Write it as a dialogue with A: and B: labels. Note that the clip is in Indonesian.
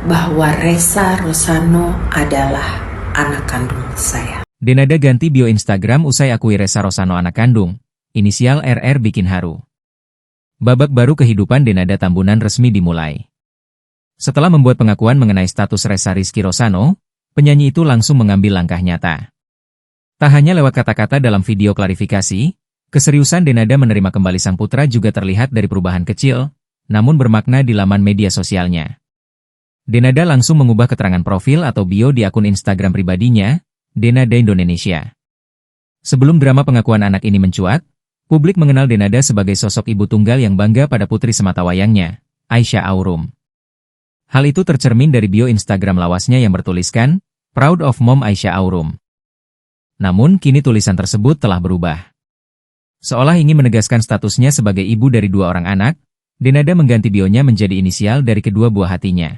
A: bahwa Ressa Rosano adalah anak kandung saya.
B: Denada ganti bio Instagram usai akui Ressa Rosano anak kandung. Inisial RR bikin haru. Babak baru kehidupan Denada Tambunan resmi dimulai. Setelah membuat pengakuan mengenai status Ressa Rizky Rosano, penyanyi itu langsung mengambil langkah nyata. Tak hanya lewat kata-kata dalam video klarifikasi, keseriusan Denada menerima kembali sang putra juga terlihat dari perubahan kecil, namun bermakna di laman media sosialnya. Denada langsung mengubah keterangan profil atau bio di akun Instagram pribadinya, Denada Indonesia. Sebelum drama pengakuan anak ini mencuat, publik mengenal Denada sebagai sosok ibu tunggal yang bangga pada putri sematawayangnya, Aisyah Aurum. Hal itu tercermin dari bio Instagram lawasnya yang bertuliskan, Proud of Mom Aisyah Aurum. Namun kini tulisan tersebut telah berubah. Seolah ingin menegaskan statusnya sebagai ibu dari 2 orang anak, Denada mengganti bionya menjadi inisial dari kedua buah hatinya.